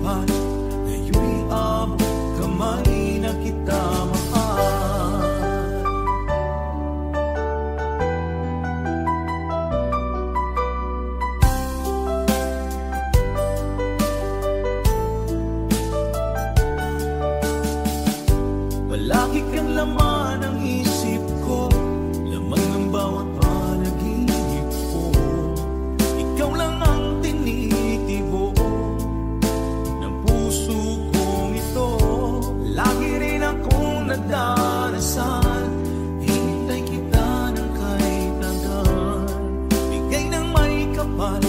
kapal, ngayon'y abot kamay na kita mahal. Palagi kang laman ng isip ko, laman ng bawat panaginip ko. Ikaw lang ang tinitibo ng puso kong ito. Lagi rin akong nagdarasal, hintay kita ng kahit tagal. Bigay ng may kapal,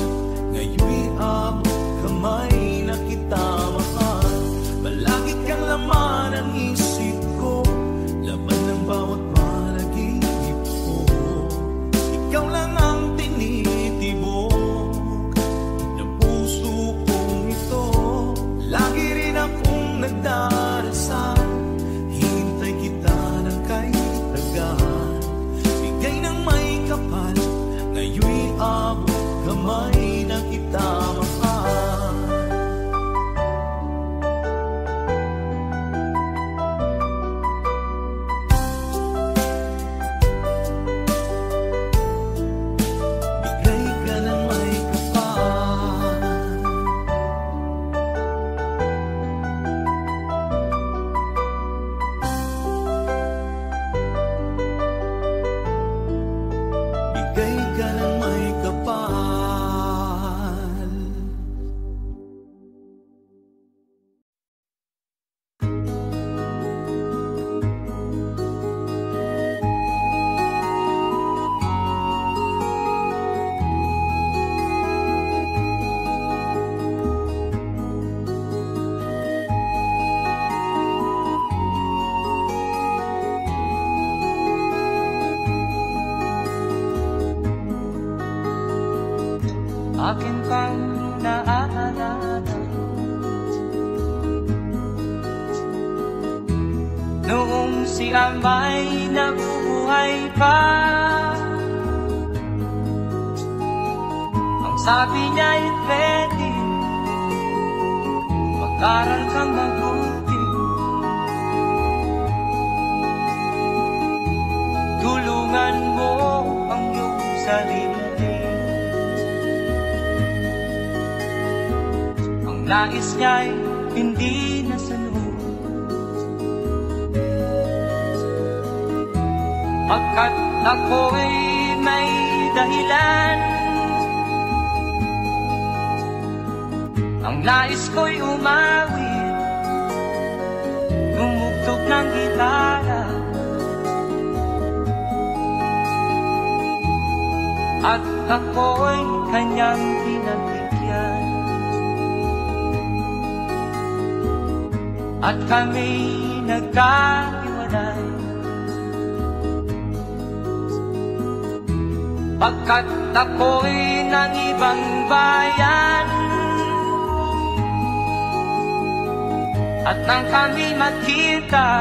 ngayon'y abot kamay na kita mahal. Palagi kang laman ng isip ko, laman ng bawat panaginip ko. Ikaw lang ang tinitibok ng puso kong ito. Lagi rin akong nagdarasal, hintay kita ng kahit tagal. Bigay ng may kapal, ngayon'y abot kamay na kita mahal. Akin kang naaalala noong si Amay nabubuhay pa. Ang sabi niya'y ready, mag-aral kang mabuti, tulungan mo ang iyong sarili. Nais niya'y hindi nasunod, pagkat ako'y may dahilan. Ang nais ko'y umawit, tumugtog ng gitara, at ako'y kanyang pinagbigyan. At kami nagkahiwalay, pagkat ako'y ng ibang bayan. At nang kami magkita,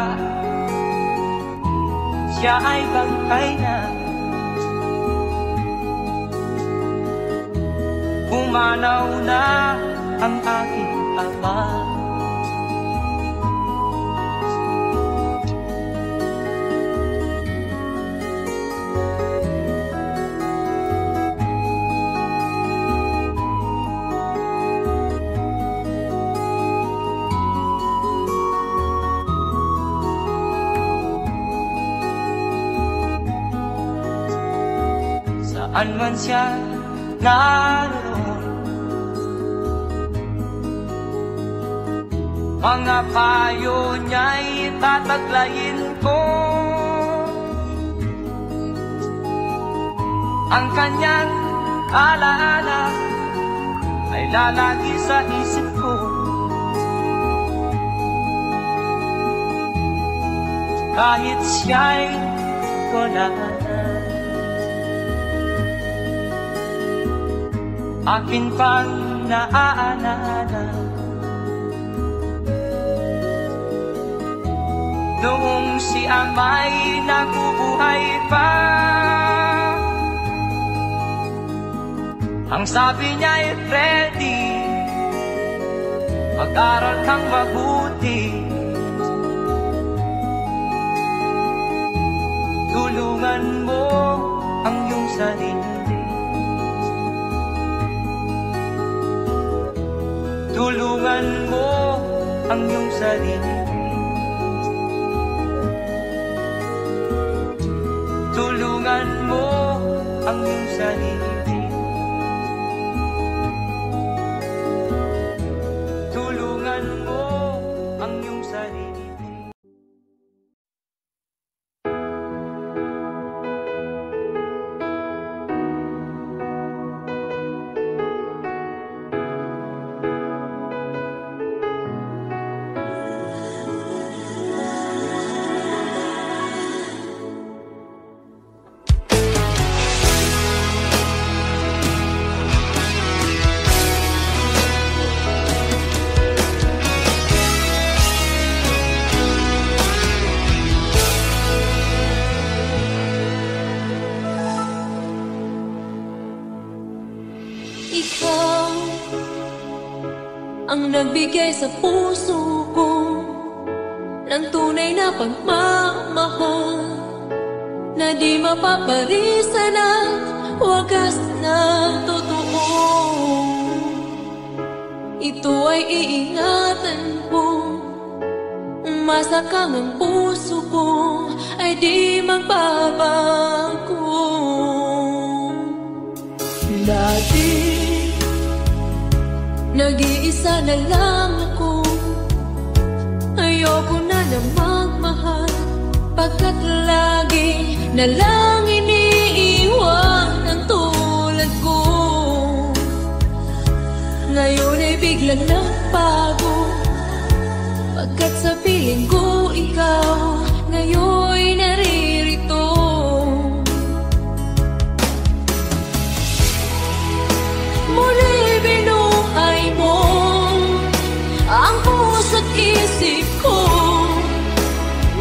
siya ay bangkay na. Pumanaw na ang aking ama. Saan man siya naroon, mga payo niya'y tataglayin ko. Ang kanyang alaala ay lalagi sa isip ko. Kahit siya'y wala na, akin pang naaalala noong si Amay nabubuhay pa. Ang sabi niya ay ready, mag-aral kang mabuti. Tulungan mo ang iyong sarili. Tulungan mo ang iyong sarili. Tulungan mo ang iyong sarili. Tulungan mo ang iyong sarili. Ikaw ang nagbigay sa puso ko ng tunay na pagmamahal na di mapaparisan at wagas na totoo. Ito ay iingatan ko, masakang ang puso ko ay di magbabago. Dati nag-iisa na lang ako, ayoko na magmahal, pagkat lagi na lang iniiwan ang tulad ko. Ngayon ay biglang nagbago, pagkat sa piling ko ikaw ngayon naririto. Muli binuhay mo ang puso't isip ko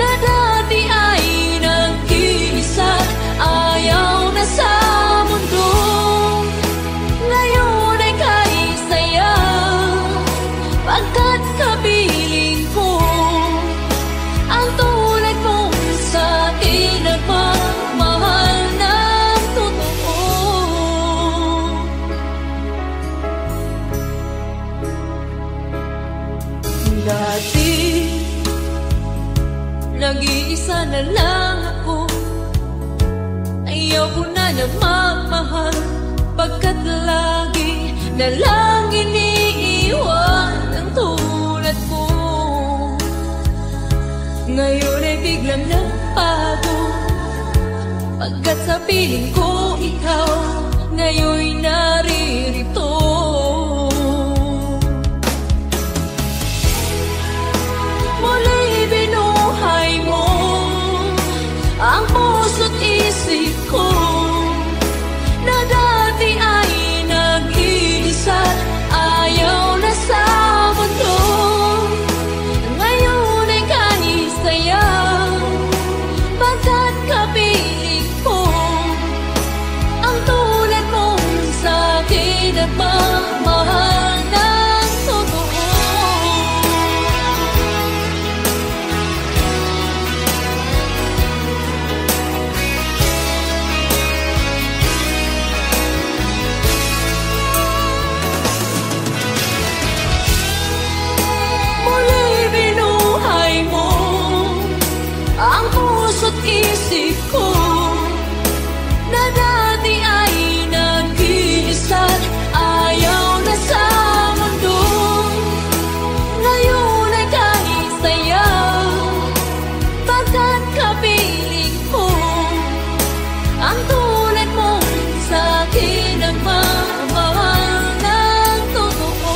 na dati ay nag-iisa, ayaw na sa mundo. Ngayon ay kahit saya, pagkat kapiling ko ang tulad mo sa akin, nagmamahal ng totoo. Dati nag-iisa na lang ako, ayaw ko na magmahal, pagkat lagi na lang iniiwan ang tulad ko. Ngayon ay biglang nagbago, pagkat sa piling ko ikaw ngayon naririto. Muli binuhay mo ang puso't isip ko na dati ay nag-iisa, ayaw na sa mundo. Ngayon ay kahit saya, pagkat kapiling ko ang tulad mo sa akin, nagmamahal ng totoo. Muli binuhay mo ang puso't isip ko na dati ay nag-iisa, ayaw na sa mundo. Ngayon ay kahit saya, pagkat kapiling ko ang tulad mo sa akin, nagmamahal ng totoo.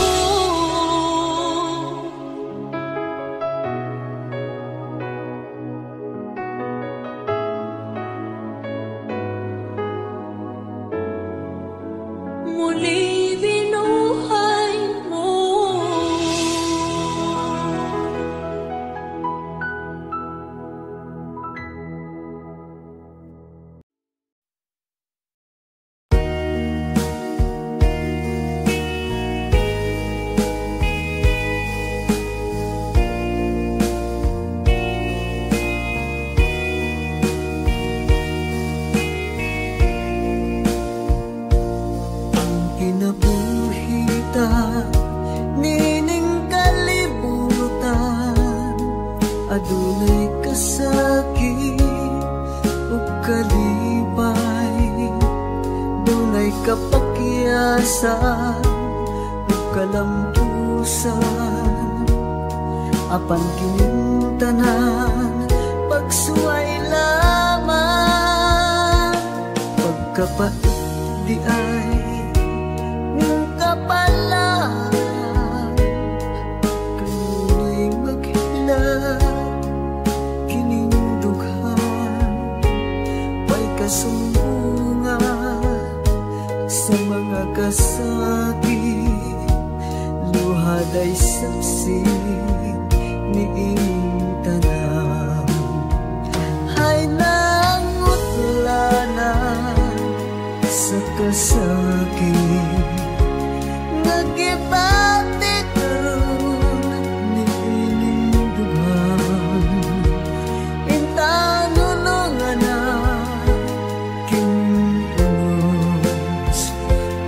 adunay kasakit o kalipay, dunay kapakyasan o kalampusan, apan kining tanan pagsuway lamang, pagkapait di ay ng kapalaan, kanunay maghilag kining dughan, may kasumbungan sa mga kasakit, luhad ay saksi ni inyong tanan, ay nangutlanan sa kasakit, nagibati karon ni inyong dughan, intanunungan na kinunos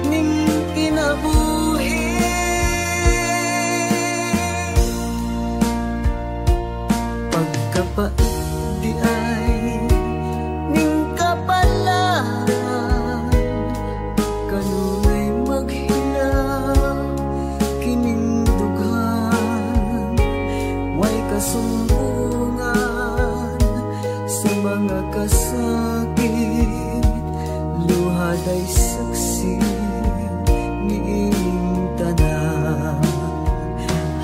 ning kinabuhi, pagkapait di ay ning kapalaan, kanunay maghilang kining dughan, way kasumbungan sa mga kasakit, luhad ay saksi ni inyong tanan,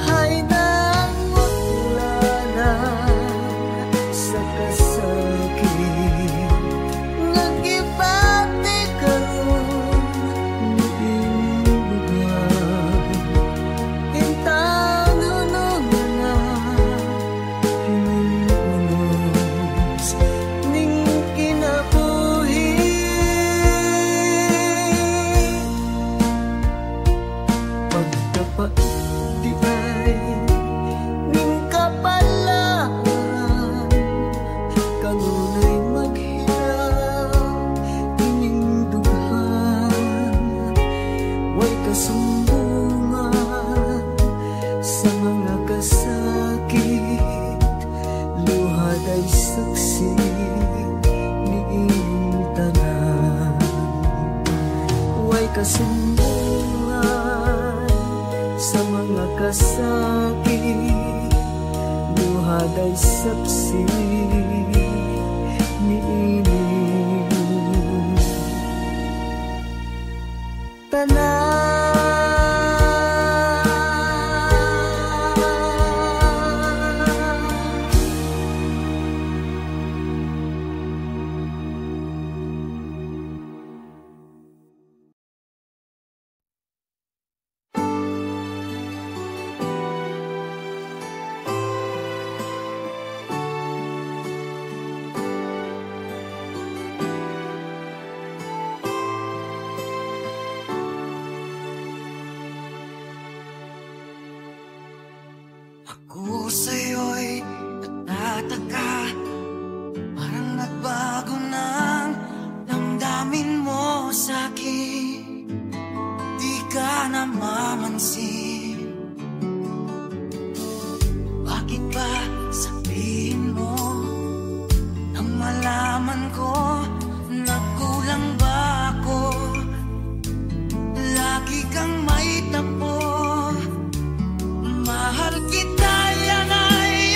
ay nangutlanan sa kasakit, nagibati karon ni inyong dughan, intanunungan na kining unos ning kinabuhi, pagkapait di ay ning kapalaan, kanunay maghilang kining dughan, way kasumbungan sa mga kasakit, luhad ay saksi ni inyong tanan, way kasumbungan sa mga kasakit, luhad ay saksi ni inyong tanan. Ako sa'yo'y natataka, parang nagbago ng damdamin mo sa'kin, di ka namamansin. Bakit ba sabihin mo nang malaman ko na kulang ba ako? Lagi kang may tapo, mahal kita, yan ay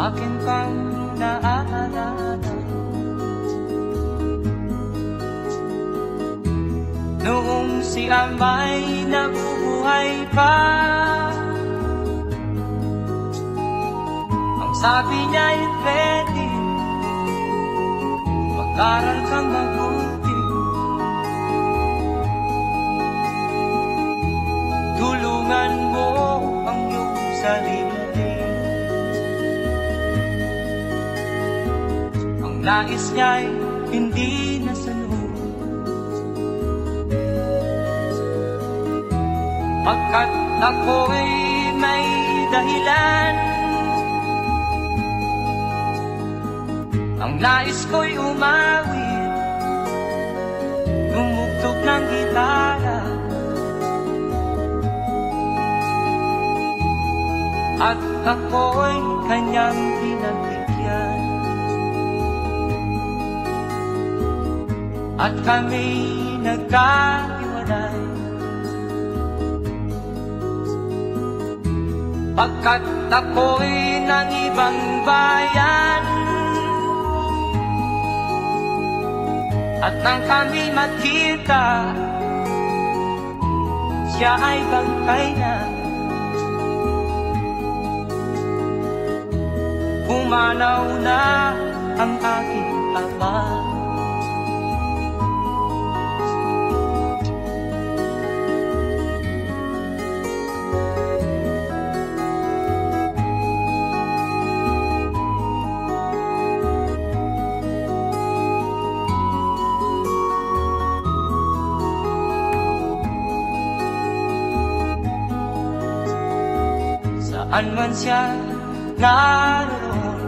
akin pang naaalala. Noong si Amay nabubuhay pa, ang sabi niya'y pwede mag-aral kang mabuti. Tulungan mo ang iyong sarili. Ang nais niya'y hindi nasunod, pagkat ako'y may dahilan. Ang nais ko'y umawit, tumugtog ng gitara, at ako'y kanyang pinagbigyan. At kami nagkahiwalay, pagkat ako'y ng ibang bayan. At nang kami magkita, siya ay bangkay na. Pumanaw na ang aking ama. Saan man siya naroon,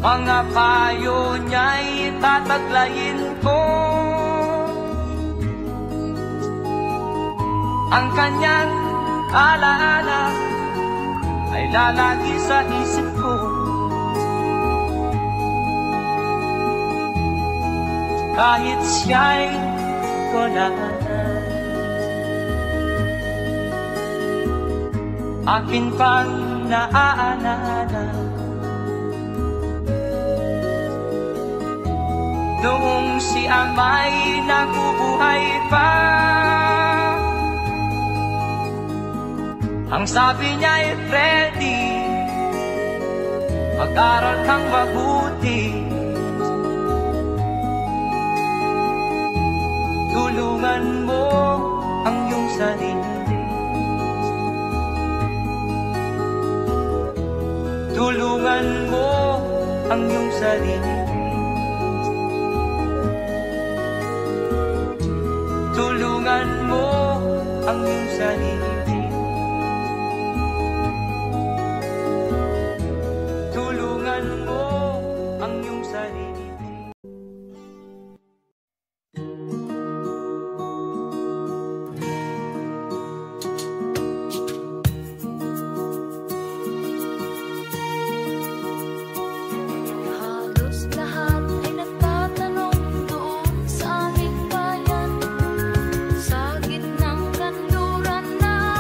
mga payo niya'y tataglayin ko. Ang kanyang alaala ay lalagi sa isip ko. Kahit siya'y wala na, akin pang naaalala. Noong si Amay nabubuhay pa, ang sabi niya'y Freddy, mag-aral kang mabuti. Tulungan mo ang iyong sarili. Tulungan mo ang iyong sarili. Tulungan mo ang iyong sarili. Tulungan mo ang iyong sarili. Sa gitnang kanluran na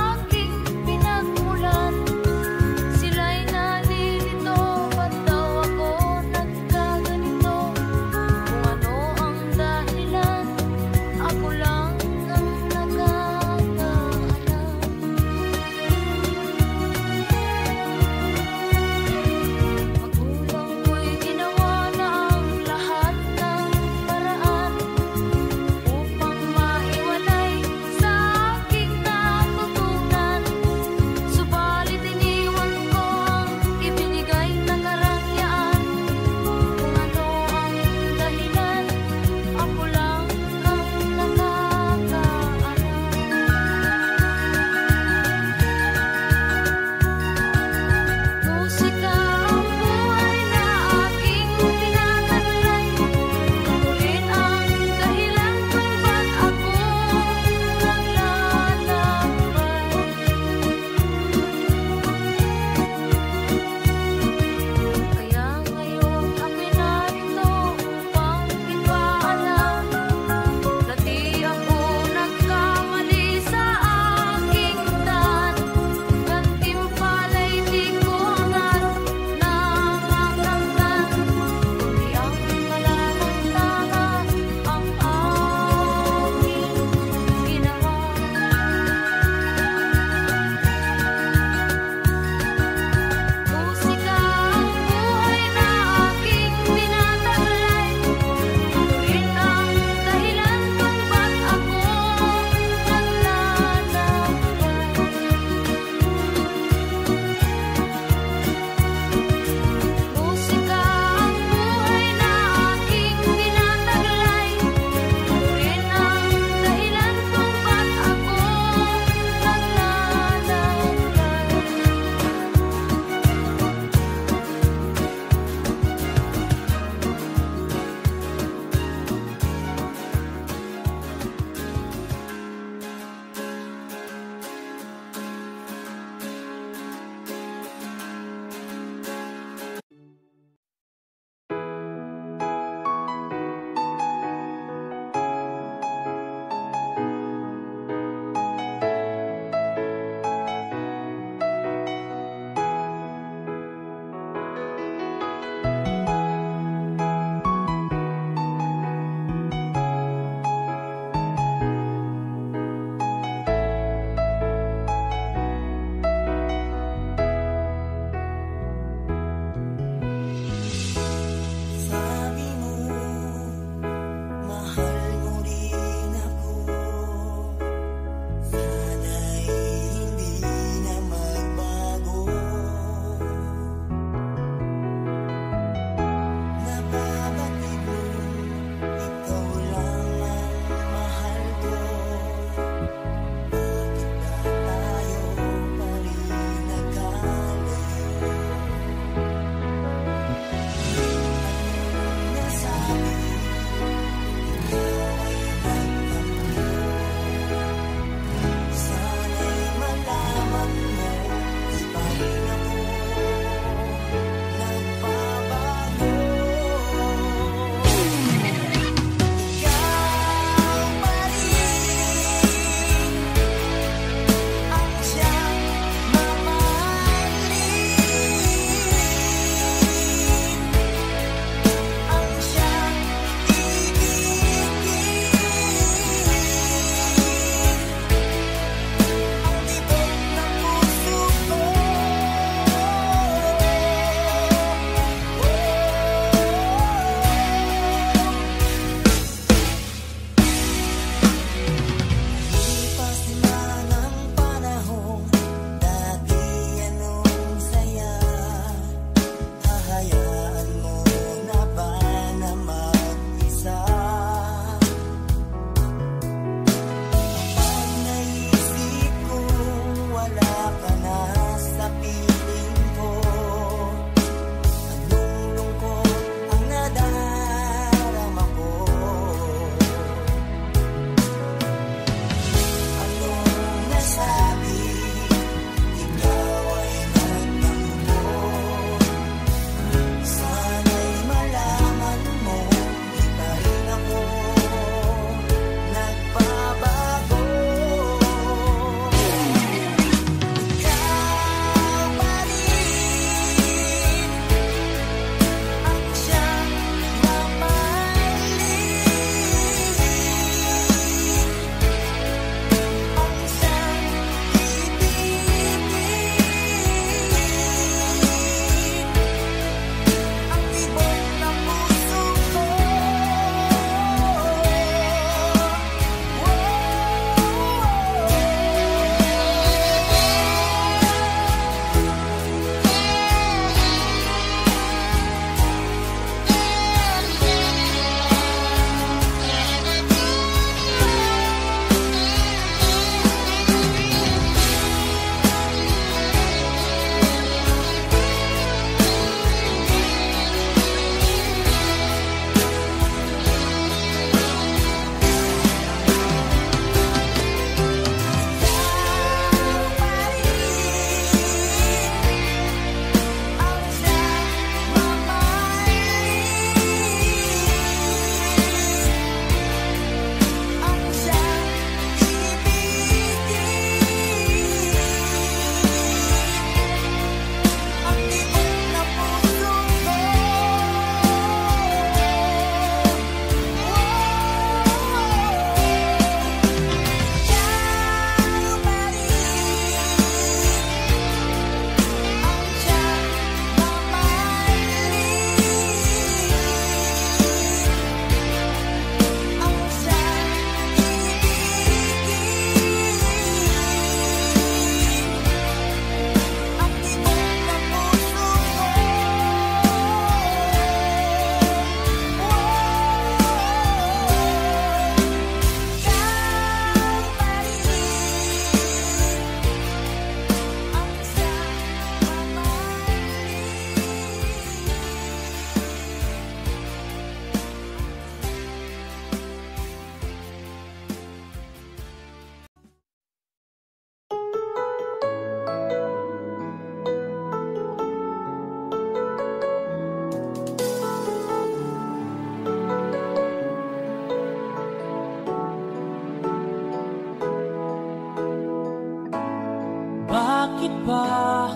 ba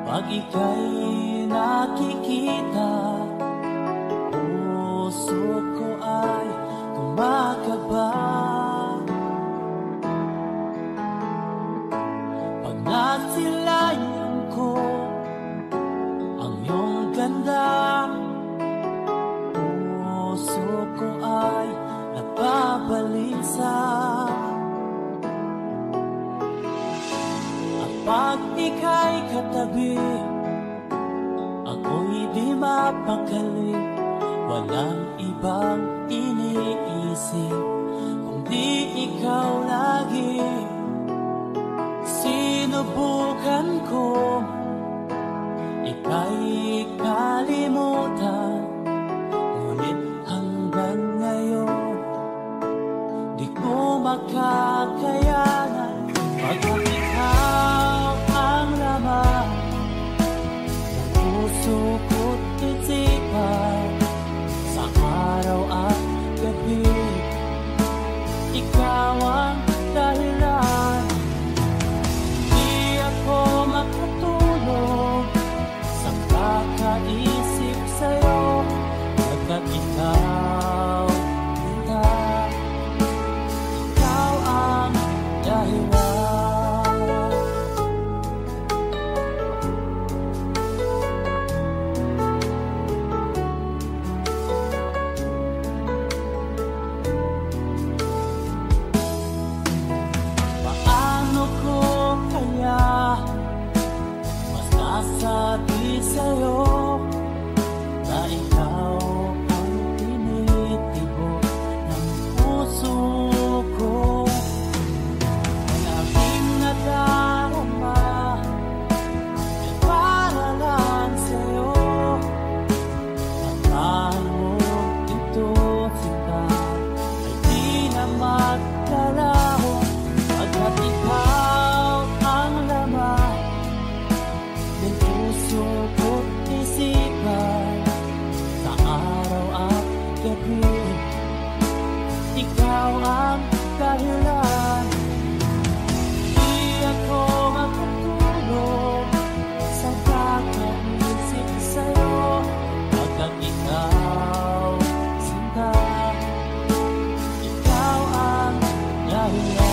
pag ika'y nakikita? Puso ko ay kumakaba pag nasilayan ko ang iyong ganda. Puso ko ay nagbabalisa at pag ika'y katabi, ako'y di mapakali. Walang ibang iniisip kundi ikaw lagi. Sinubukan ko ika'y kalimutan, ngunit hanggang ngayon di ko makakayanan. Pagkat ikaw ang laman ng puso ko't isipan, sa araw at gabi ikaw ang dahilan. Di ako makatulog sa kakaisip sa'yo, pagkat ikaw ang dahilan. Paano ko kaya masasabi sa'yo na ikaw ang tinitibok ng puso ko? Ang aking nadarama ay para lang sa'yo. Akala mo ito sila ay di na magkalaho, pagkat ikaw ang laman ng puso ko't isipan, sa araw at gabi ikaw ang dahilan. Di ako makatulog sa kakaisip sa'yo, pagkat ikaw sinta, ikaw ang dahilan.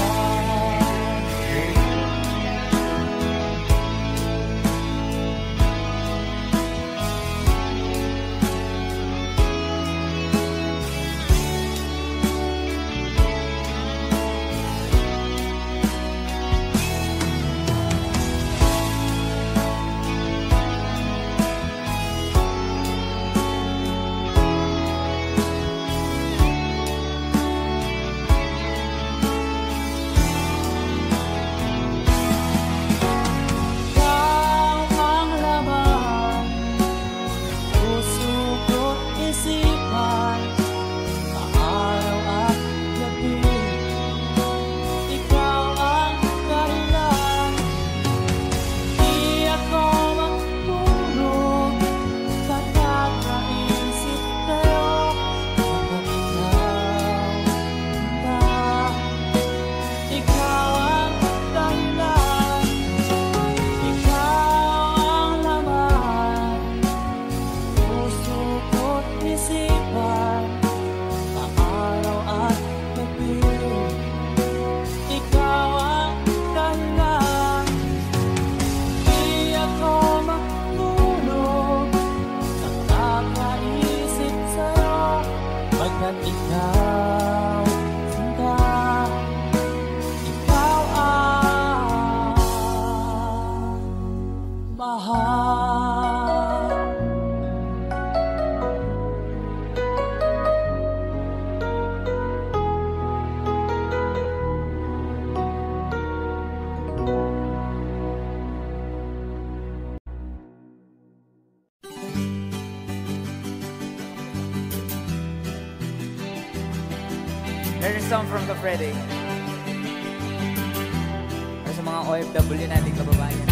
There's a song from Kafrede. Para sa mga OFW nating kababayan.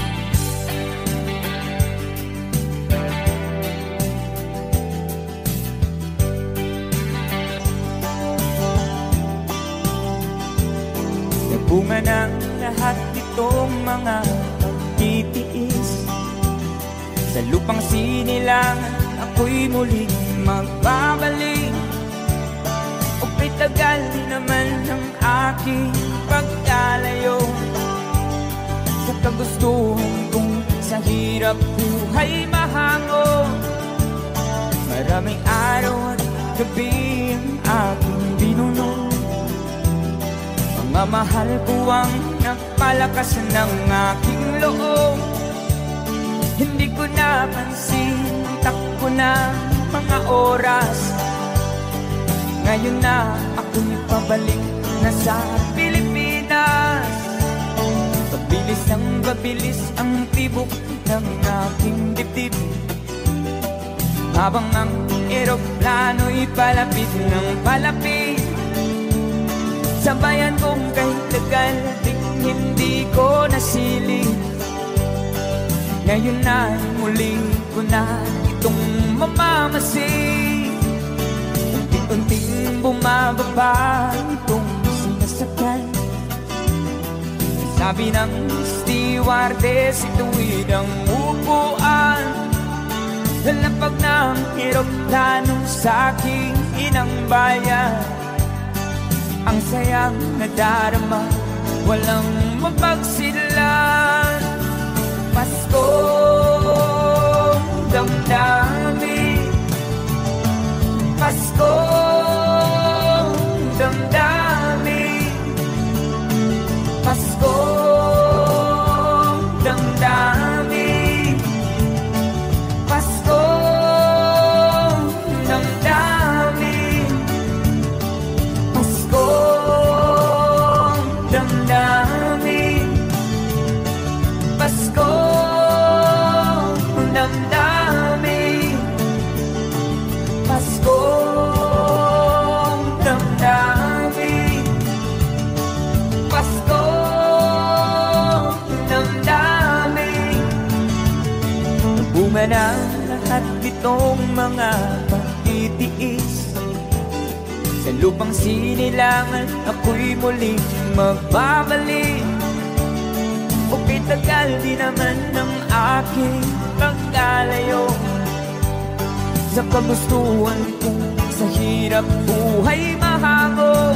Nagbunga ng lahat nitong mga Sa lupang sinilangan ako'y muling magbabalik. O tagal naman ng aking pagkalayo sa kagustuhan kong sa hirap buhay mahango. Maraming araw at gabi ang aking binuno. Mga mahal ko ang nagpalakasan ng aking loob. Hindi ko napansin, takbo na mga oras. Ngayon na ako'y pabalik na sa Pilipinas. Pabilis ang babilis ang tibok ng aking dibdib, habang ang eroplano'y palapit ng palapit. Sa bayan kong kahit tagal ding hindi ko nasilip. Ngayon na muli ko na itong mamamasid. Unti-unting bumababa itong sinasakyan. Sabi ng stewardess, itu'y ang upuan. Lalapag ng eroplano sa aking inang bayan. Ang sayang nadarama, walang mapagsilan. Paskong damdamin, Paskong damdamin, Paskong damdamin, Paskong damdamin, Paskong damdamin, Paskong damdamin, Paskong damdamin, Paskong damdamin. Bunga ng lahat itong mga pagtitiis. Sa lupang sinilangan ako'y muling magbabalik. O tagal di naman ng aking pagkalayo sa kagustuhan kong sa hirap buhay mahango.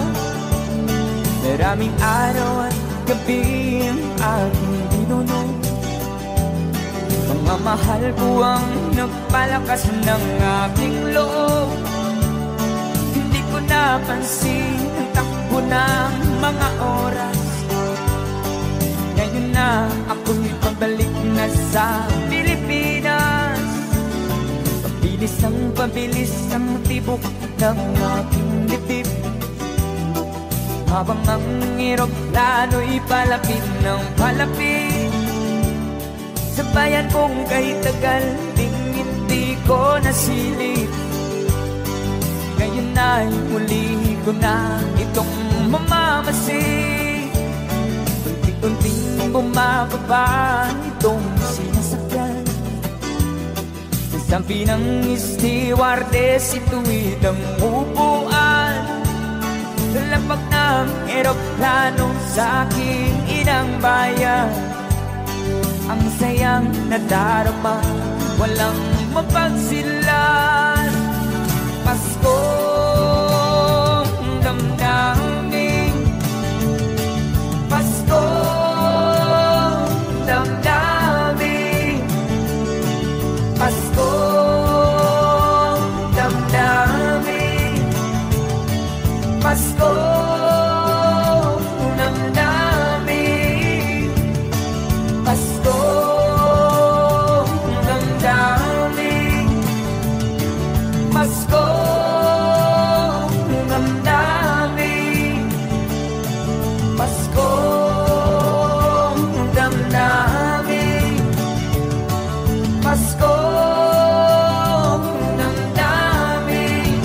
Maraming araw at gabi ang aking binuno. Mga mahal ko ang nagpalakas ng aking loob. Hindi ko napansin ang takbo ng mga oras. Ngayon na ako'y pabalik na sa Pilipinas. Pabilis ang tibok ng aking dibdib, habang ang eroplano'y palapit ng palapit. Sa bayan kong kahit tagal ding hindi ko nasilip. Ngayon na'y muli ko na itong mamamasid. Unti-unting bumababa itong sinasakyan. Sabi ng stewardess, itu'y ang upuan. Lalapag ng eroplano sa aking inang bayan. Ang sayang nadarama, walang mapagsilan. Paskong damdamin, Paskong damdamin, Paskong damdamin, Paskong damdamin, Paskong damdamin, Paskong damdamin, Paskong damdamin, Paskong damdamin,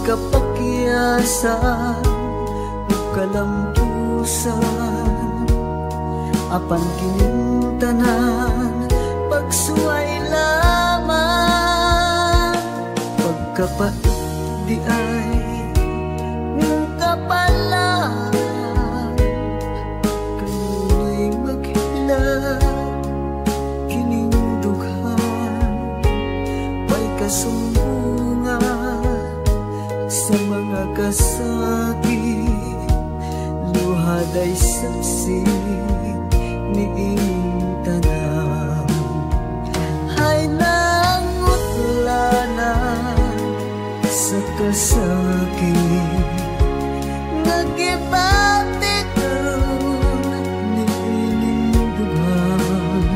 kapakyasan ug kalampusan, apan kining tanan pagsuway lamang. Pagkapait di ay ning kapalaan, kanunoy maghilak kining dughan. May kasumbungan sa mga kasakit, luhaday saksi ni ining tanan. Hay nangutlanan sa kasakit, nagibati karon ni ining dughan.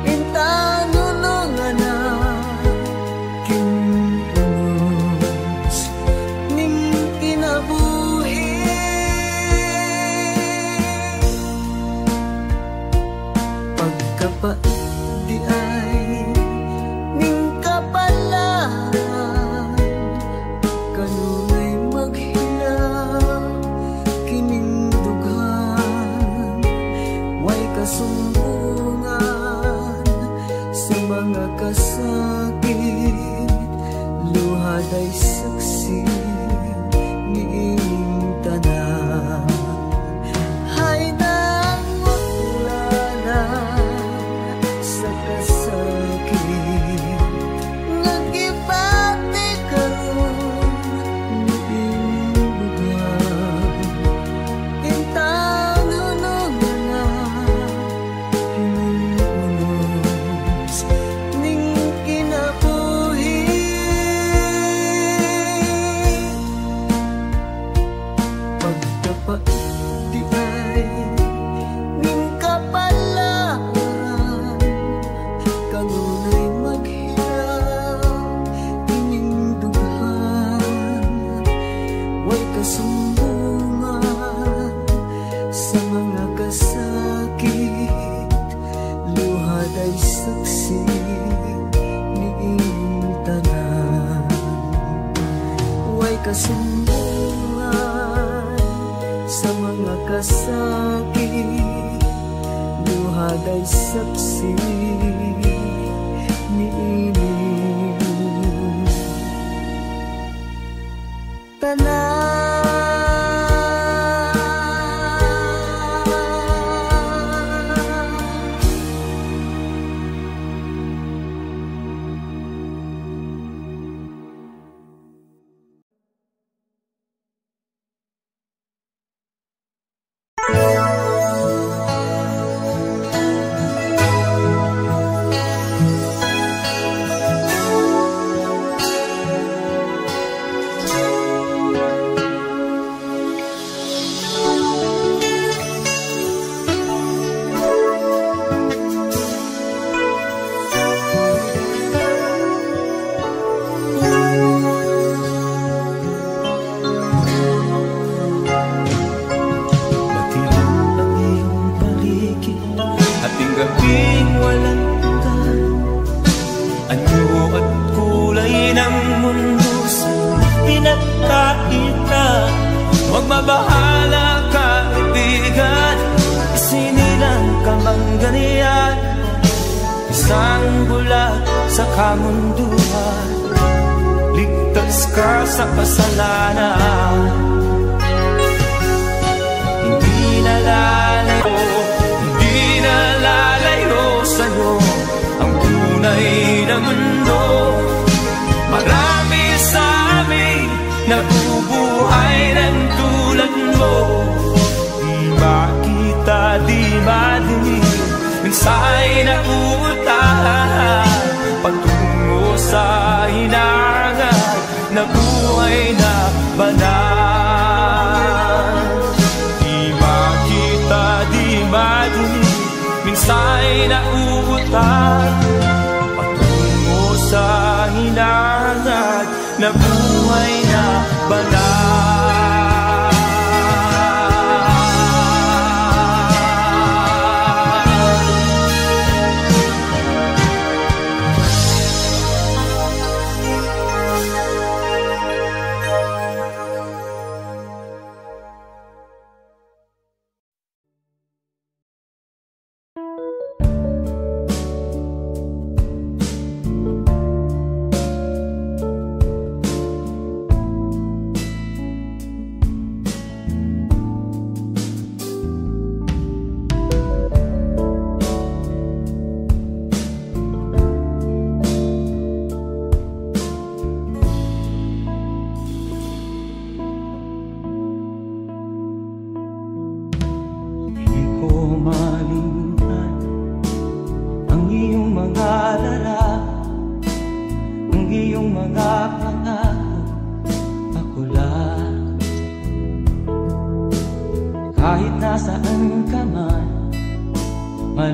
Intanunungan na kinunos ning kinabuhi. Pagkapait di ay ning kapalaan, kanunay maghilaw kining dughan. Way kasumbungan sa mga kasakit, luhaday saksi ni ining tanan. Hay nangutlanan sa kasakit, nagibati karon ni ining dughan. Intanunungan na kining unos ning kinabuhi. Pagkapait di ay ning kapalaan, kanunay maghilaw ining dughan. Way kasumbungan sa mga kasakit, luhaday saksi ni ining tanan. Way kasumbungan sa mga kasakit, luhaday saksi ni ining tanan. Magmabahala ka, kaibigan, isinilang ka mangganian. Isang bulag sa kamunduhan, ligtas ka sa kasalanan. Hindi nalalayo sa'yo ang tunay na mundo. Marami sa amin nabubuhay ng tulad mo. Di makita, di madinig, minsay na utahan patungo sa hinangan na buhay na banal. Di makita, di madinig, minsay na utahan patungo sa hinangan na buhay na banal.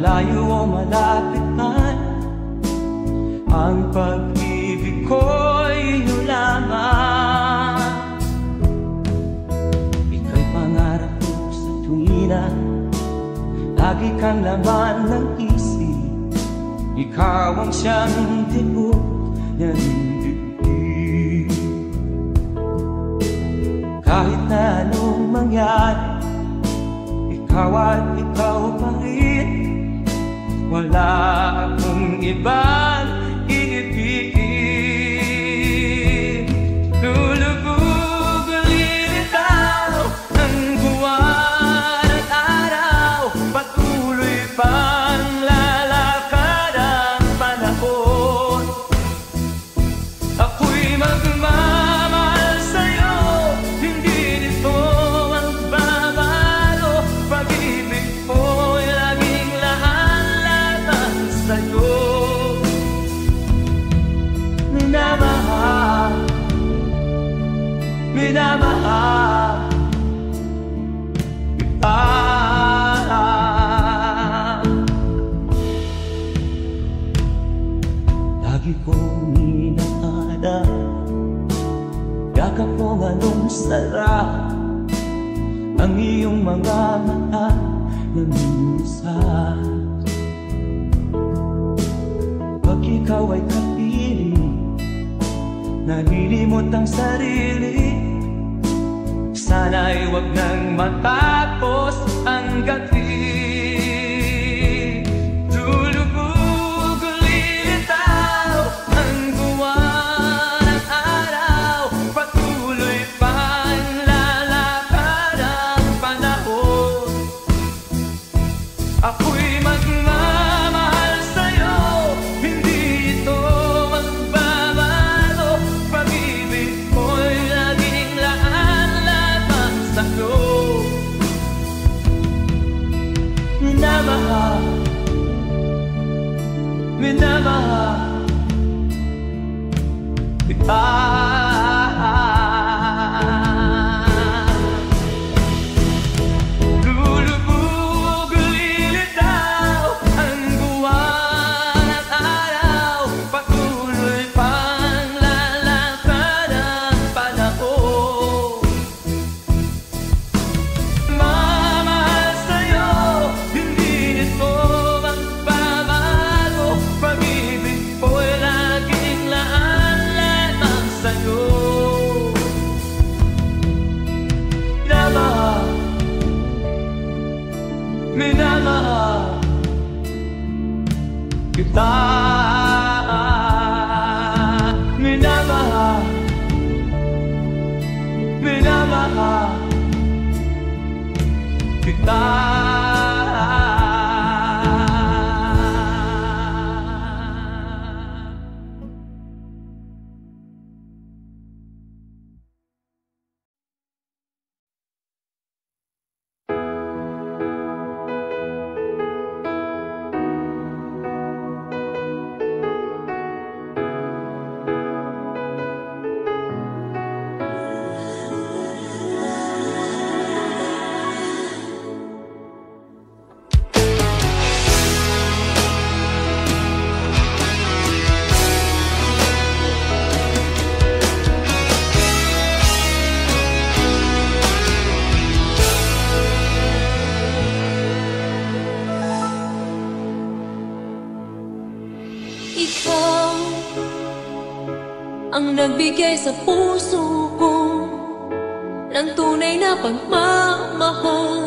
malayo o malapit man, ang pag-ibig ko'y iyo lamang. Ika'y pangarap ko sa tuwina, lagi kang laman ng isip. Ikaw ang siyang tibok ng dibdib. Kahit na anong mangyari, ikaw at ikaw pa rin. Wala akong ibang iibigin. Lulubog lilitaw ang buwan at araw, patuloy pang lalakad ang panahon. Ako'y magmamahal sa'yo, hindi nito magbabago. Pag-ibig ko'y laging lahat sa'yo. Minamahal, minamahal kita. Lagi kong inaada, yakap kong anong sarap, ang iyong mga mata na minsan. Pag ikaw ay kapiling, nalilimot ang sarili. Sana'y wag nang matapos ang gabi. Lulubog lilitaw ang buwan at araw, patuloy pang lalakad ang panahon. Ako'y magmamahal sa'yo, hindi ito magbabago. Pag-ibig ko'y laging lahat sa'yo. Minamahal, minamahal kita. Lulubog lilitaw ang buwan at araw, patuloy pang lalakad ang panahon. Mamahal sa'yo, hindi nito magbabago. Pag-ibig ko'y laging laan-laan sa'yo. Minamahal, minamahal kita. Minamahal, minamahal kita. Ikaw ang nagbigay sa puso ko ng tunay na pagmamahal,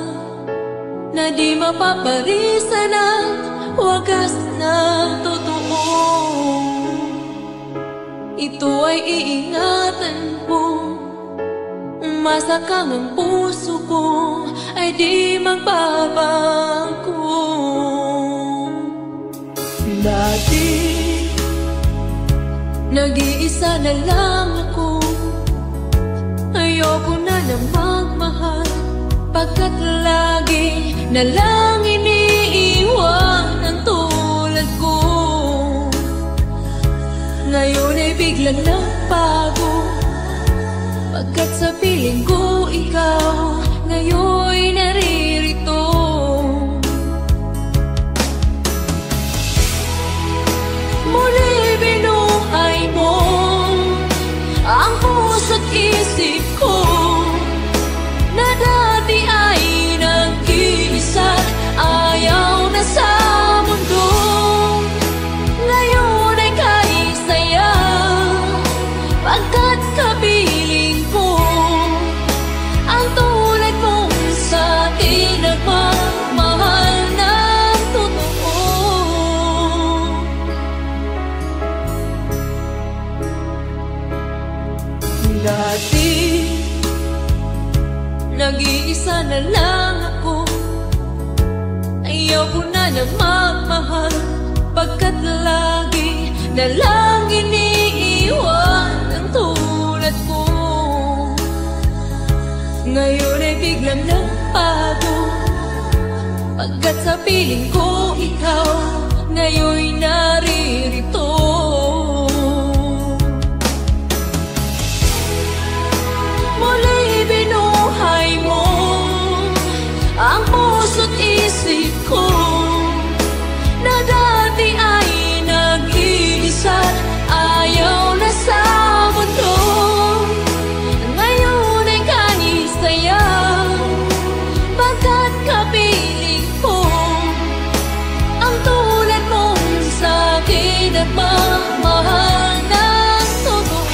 na di mapaparisan at wagas na totoo. Ito ay iingatan ko, masakang ang puso ko ay di magbabago. Lagi nag-iisa na lang ako, ayoko na magmahal, pagkat lagi na lang iniiwan ang tulad ko. Ngayon ay bigla nagbago, pagkat sa piling ko ikaw ngayon'y naririto. isip ko na dati ay nag-iisa't ayaw na sa mundo. Ngayon ay kahit saya, pagkat kapiling ko ang tulad mong sa akin nagmamahal ng totoo. Dati nag-iisa na lang ako, ayaw ko na nagmamahal, pagkat lagi na lang iniiwan ang tulad ko. Ngayon ay biglang nagbago, pagkat sa piling ko ikaw ngayon'y naririto. Muli binuhay mo ang puso't isip ko na dati ay nag-iisa't ayaw na sa mundo. Ngayon ay kahit saya, pagkat kapiling ko ang tulad mong sa akin at mamahal ng totoo.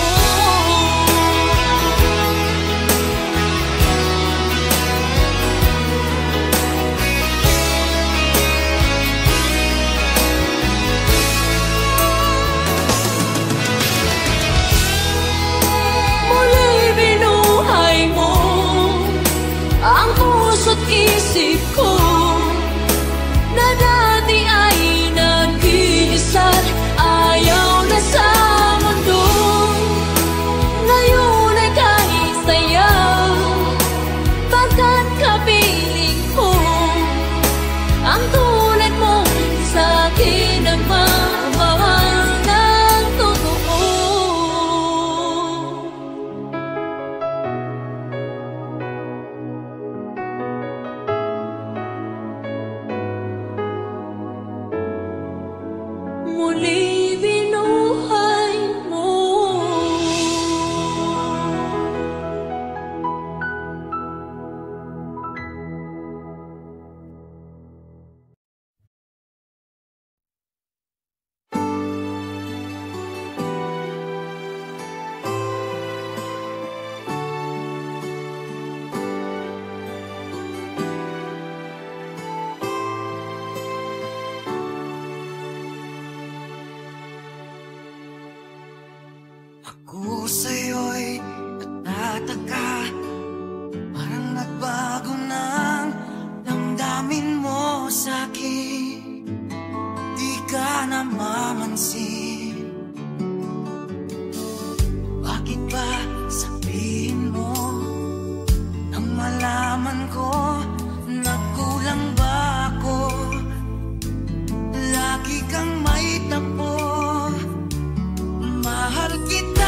Ang puso't isip ko na dati ay nag-iisa't ayaw na sa mundo. Ngayon ay kahit saya, pagkat kapiling ko ang tulad mong sa akin nagmamahal ng totoo. Muli binuhay mo. Ako sa'yo'y natataka, parang nagbago ng damdamin mo sa'kin. Di ka namamansin, bakit ba sabihin mo nang malaman ko na kulang ba ako? Lagi kang may tapo, mahal kita.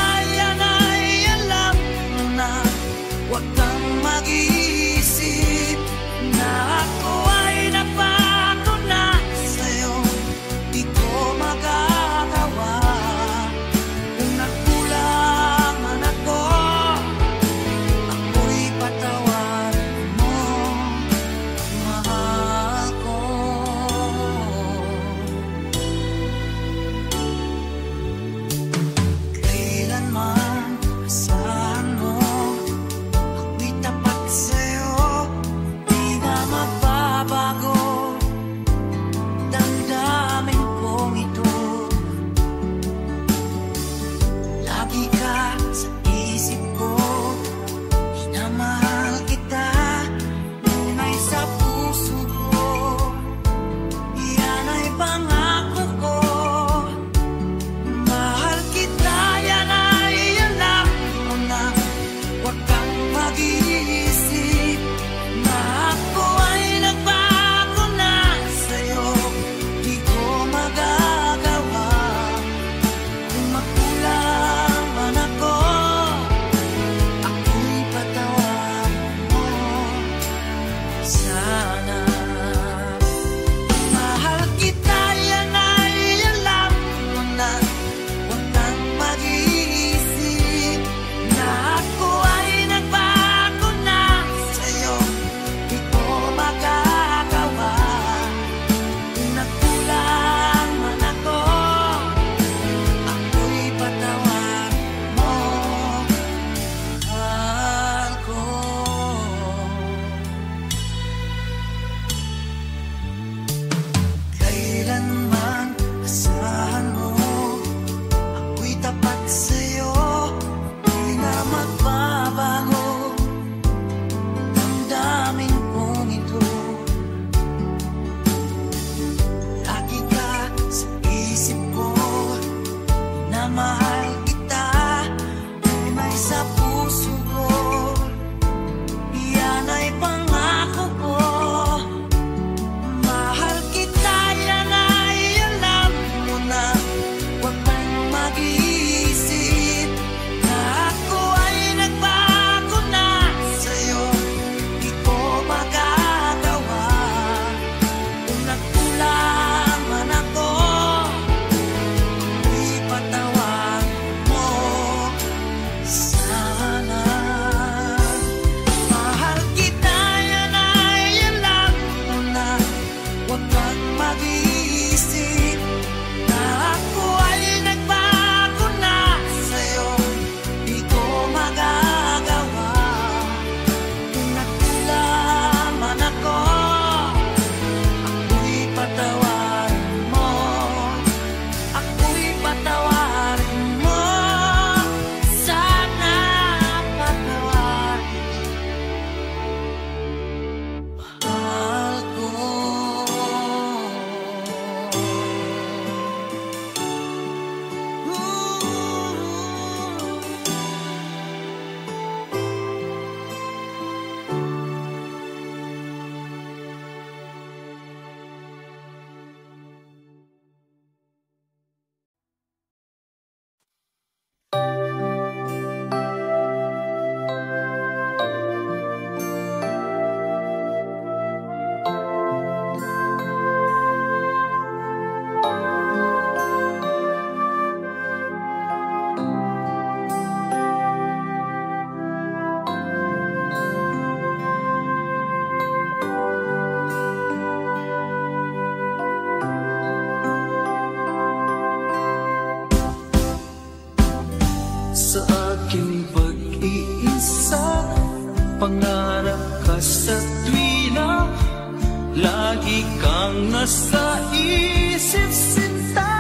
mahal kita, tunay sa puso ko. Yan ay pangako ko. Mahal kita, yan ay alam mo na. Huwag kang mag-iisip na ako ay nagbago na sa'yo. Di ko magagawa kung nagkulang man ako. Ipatawan mo sana. Mahal kita, yan ay alam mo na. Huwag kang mag-iisip na ako ay nagbago na sa'yo. Di ko magagawa kung nagkulang man ako. Ako'y patawarin mo. Ako'y patawarin mo. Sana patawarin mahal ko. Sa aking pag-iisa, pangarap ka sa tuwina, lagi kang nasa isip sinta.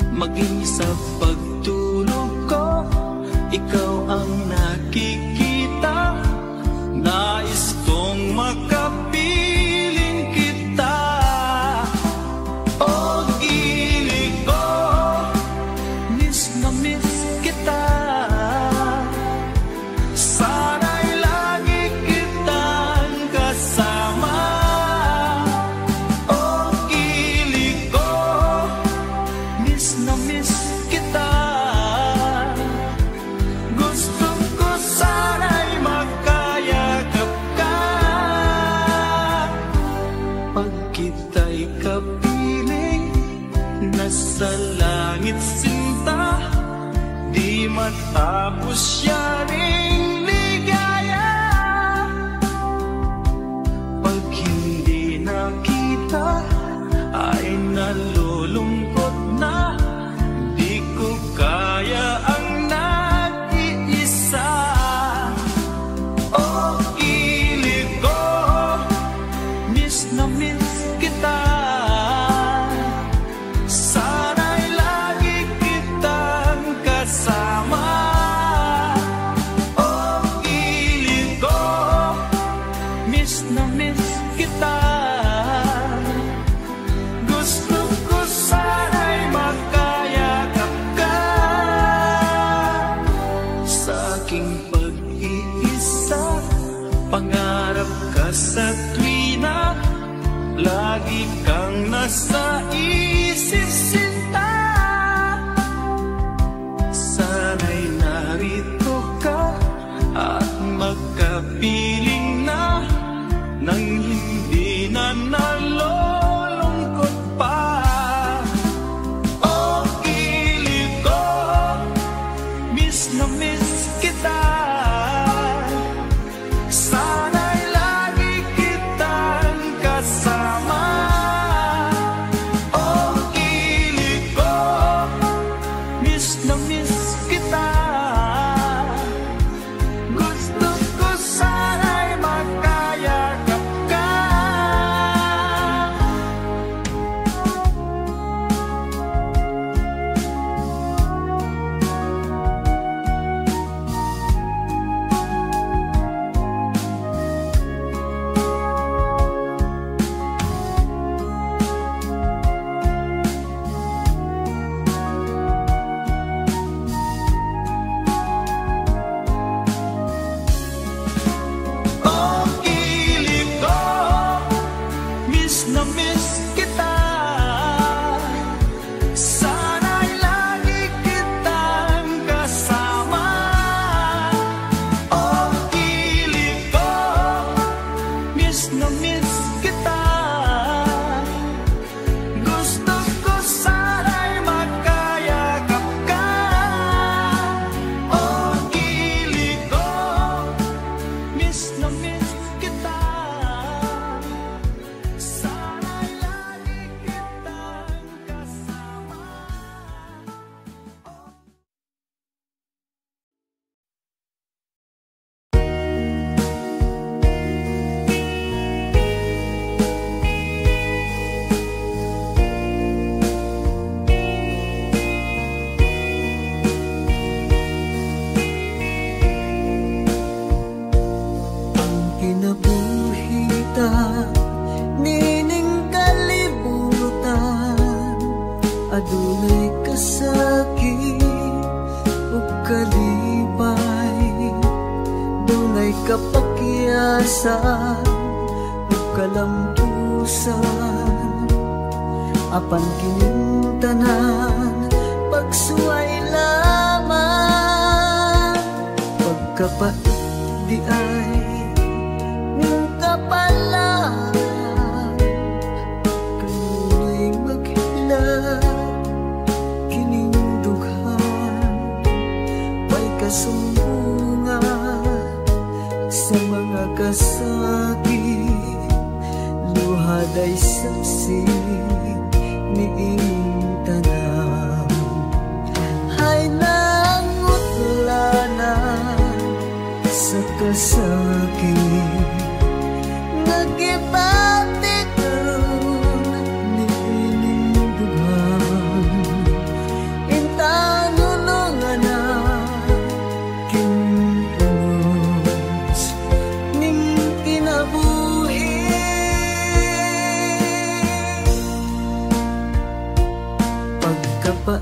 Maging sa pagtulog ko, ikaw ang nakikita. Nais kong makapiling kita. O gilig ko, miss na miss kita. Sana'y lagi kitang kasama. O gilig ko, miss na miss kita. Gusto ko sana'y magkayakap ka. Pag kita'y kapiling, nasa langit sinta, di matapos yaring ligaya. Pag hindi nakita, ay nalulungkot na. Di ko kaya ang nag-iisa. O gilig ko, miss na miss kita. Sana'y lagi kitang kasama. O adunay kasakit o kalipay, dunay kapakyasan o kalampusan, apan kining tanan pagsuway lamang, pagkapat di ay ning kapalan, kanunay maghilag kining dughan, may kasumbungan sa mga kasakit, luhad ay saksi niing tanan, ay nangutlanan sa kasakit, nagibati karon niining dughan, intanunungan na kinunos ning kinabuhi, pagkapa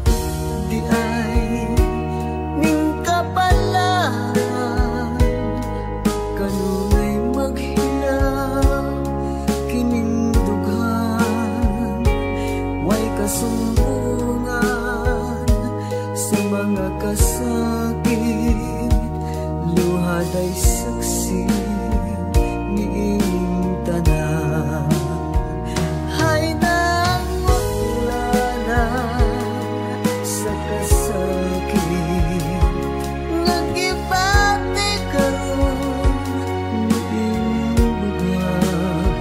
di ay ning kapalan, kanunay maghilang kining dughan, way kasumbungan sa mga kasakit, luhad ay saksi niing tanan, ay nangutlanan sa kasakit, nagibati karon niing dughan,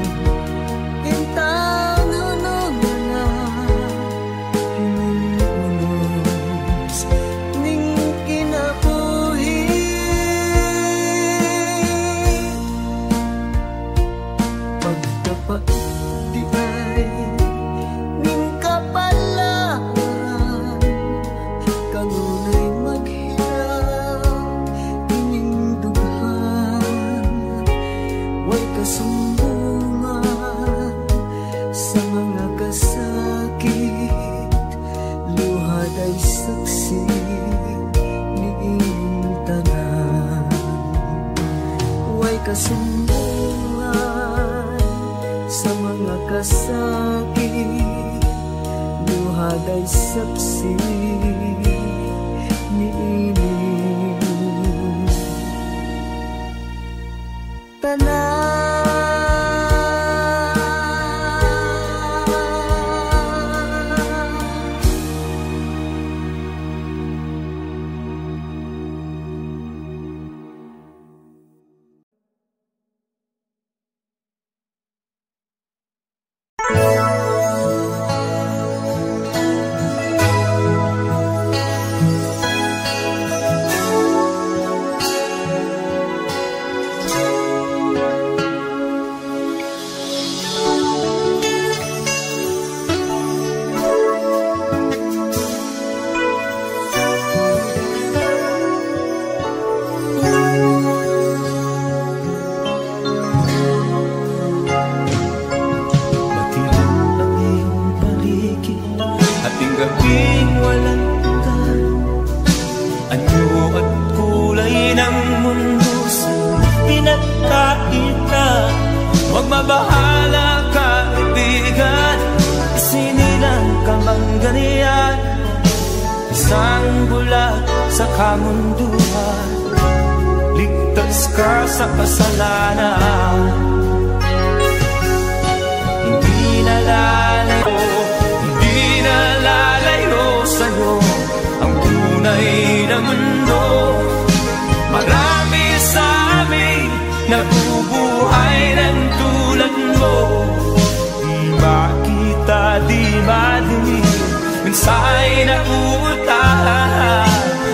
intanunungan na kining unos ning kinabuhi, pagkapa di ay ning kapalan, kanunay maghilang kining dughan, way kasumbungan sa mga kasakit, luhad ay saksi niing tanan, way kasumbungan sa mga kasakit, luhad ay saksi niing tanan. Huwag mabahala kaibigan, isinilang kamangganian, isang bulat sa kamunduhan, ligtas ka sa kasalanan. Hindi nalalayo sa'yo ang tunay na mundo. Marami sa amin nabubuhay ng tulad mo, di makita, di madinig, minsay na uutahan,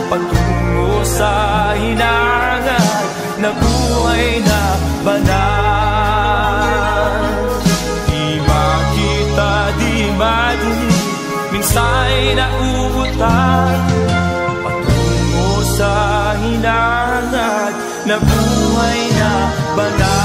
patungo sa hinangan na buhay na banal. Di makita, di madinig, minsay na uutahan, patungo sa hinangan na buhay na banal.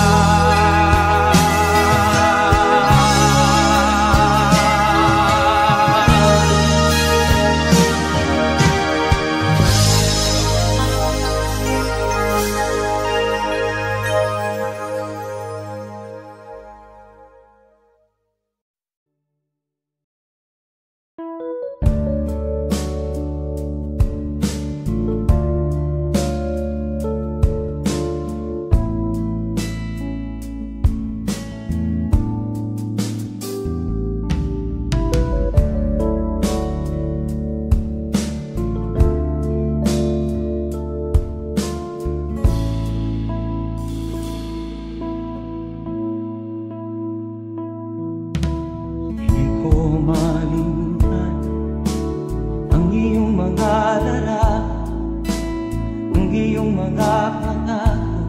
mga pangako,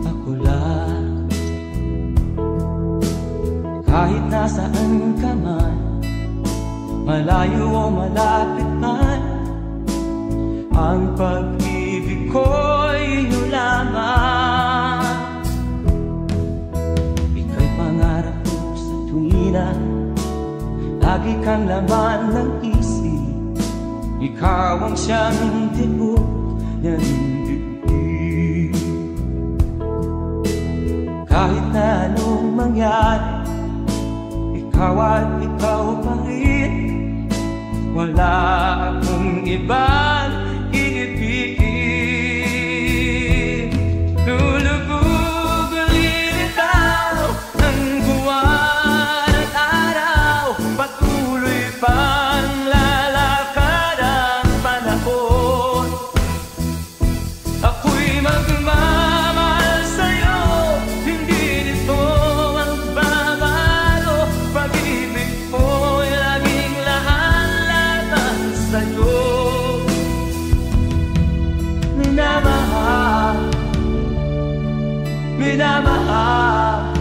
ako lang. Kahit nasaan ka man, malayo o malapit man, ang pag-ibig ko'y iyo lamang. Ika'y pangarap ko sa tuwina, lagi kang laman ng isip. Ikaw ang siyang tibok ng dibdib. Kahit na anong mangyari, ikaw at ikaw pa rin. Wala akong ibang iibigin. Lulubog lilitaw ang buwan at araw, patuloy pang lalakad ang panahon. Ako'y magmamahal sa'yo, hindi nito magbabago. Pag-ibig ko'y laging lahat sa'yo. Minamahal, minamahal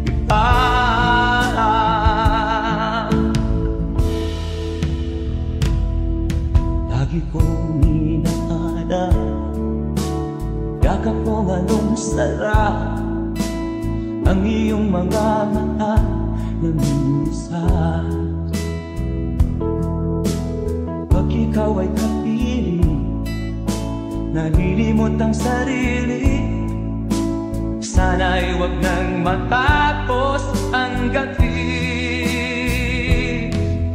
kita. Lagi kong inaalala, yakap kong anong sarap, ang iyong mga mata na minsan. Pag ikaw ay kapiling, nalilimot ang sarili. Sana'y wag nang matapos ang gabi.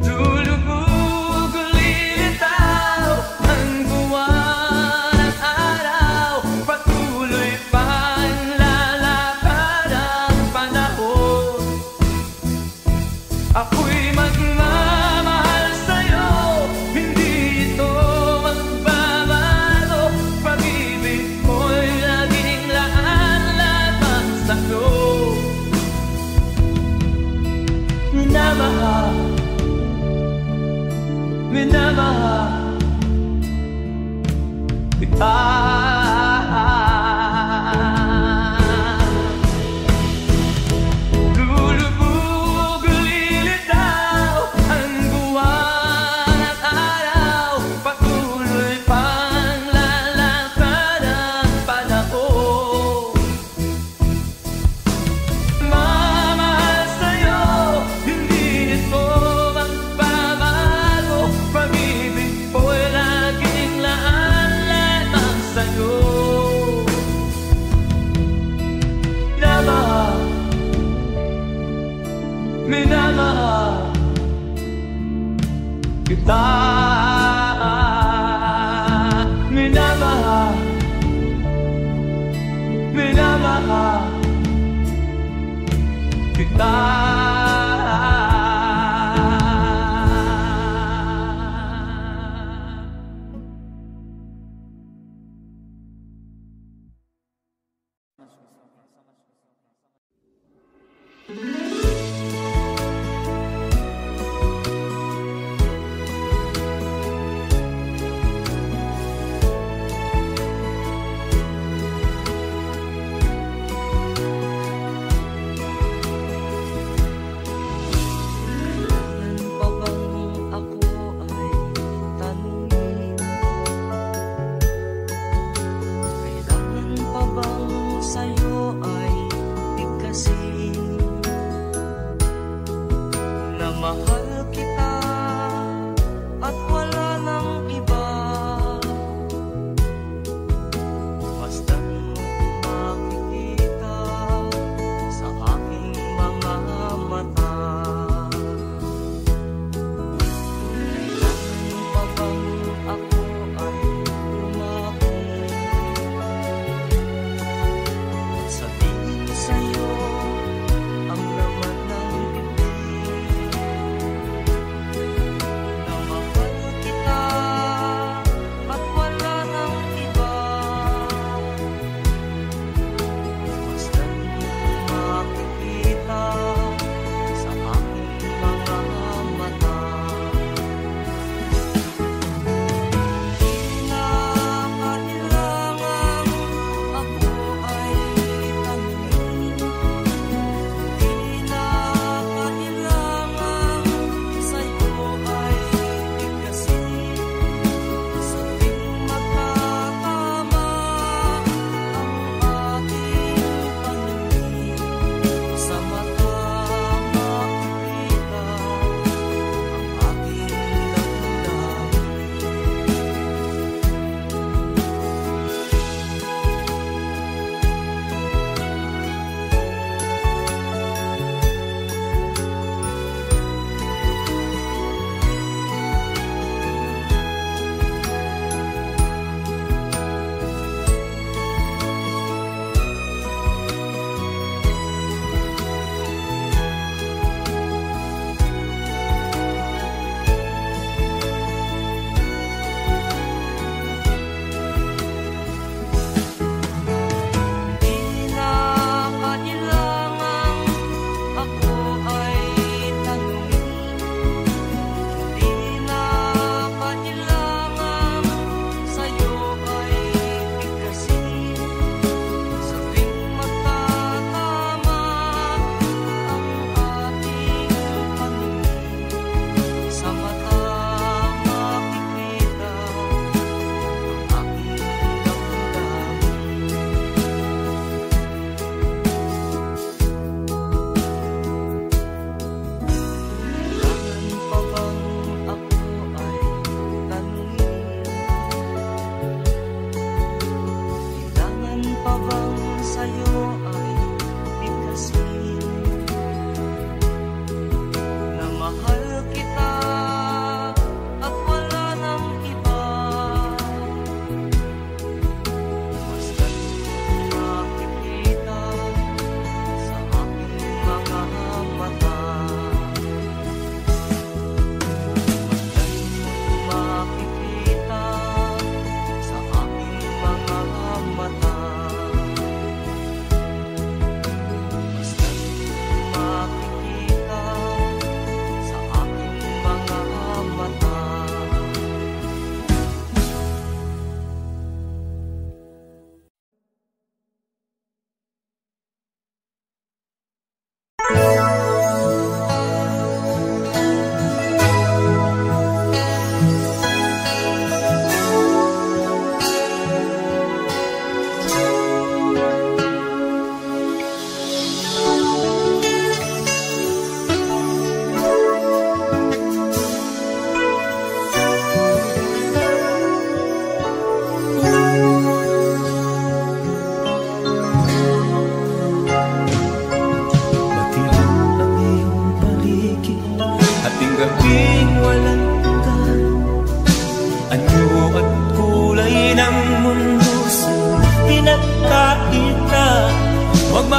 Lulubog lilitaw ang buwan at araw, patuloy pang lalakad ang panahon. Ako'y magmamahal sa'yo, hindi ito magbabago. Pag-ibig ko'y laging laan-lamang sa'yo. Minamahal, minamahal kita. Lulubog lilitaw ang buwan at araw, patuloy pang lalakad ang panahon. Mamahal sa'yo, hindi ito magbabago. Pag-ibig ko'y laging laan-lamang sa'yo. Minamahal, minamahal kita. Minamahal, minamahal kita.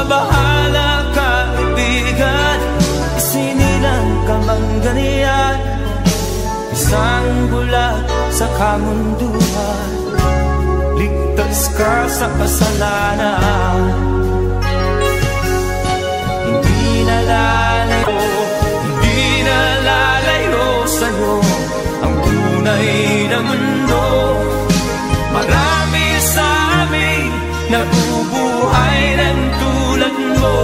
bahala kaibigan, isinilang kamanggalian, isang bulat sa kamunduhan, ligtas ka sa kasalanan. Hindi nalalayo sa'yo ang tunay na mundo. Marami sa amin nabubuhay ng tulad mo.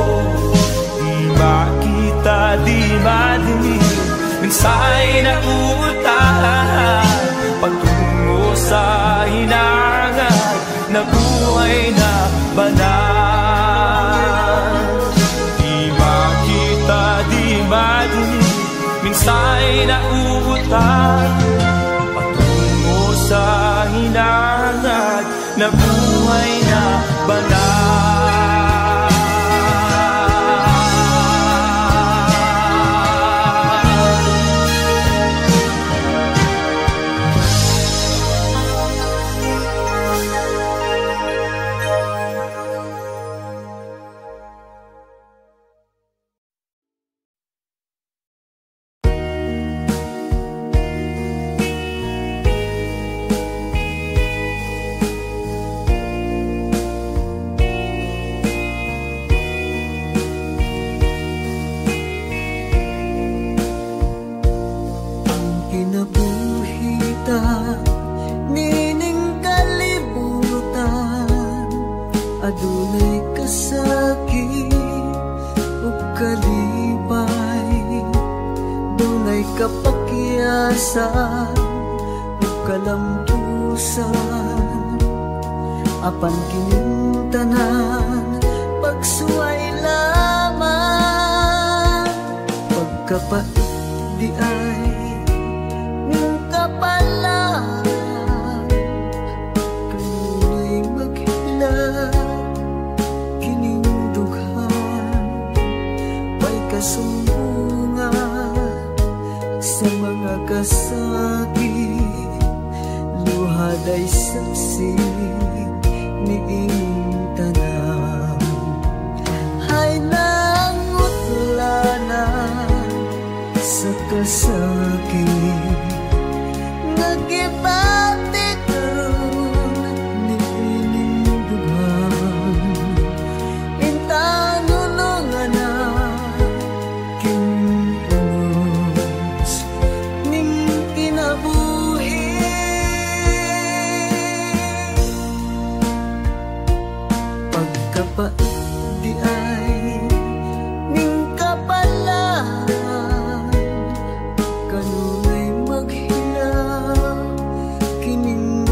Di makita, di madinig, minsa'y nauutahan patungo sa hinangan na buhay na banal. Di makita, di madinig, minsa'y nauutan patungo sa hinangan na buhay na banal. Adunay kasakit o kalibay, dunay kapakyasan o kalampusan, apan kining tanan pagsuway lamang, pagkapait di ay ng kapalan, kanunay maghilak kasumbungan sa mga kasakit, luhad ay saksi ni inyong tanan. Hay nangutlanan sa kasakit, nagibati karon ni inyong dugan, intanunungan na kapait di ay ning kapalan, kanunay maghilaw kining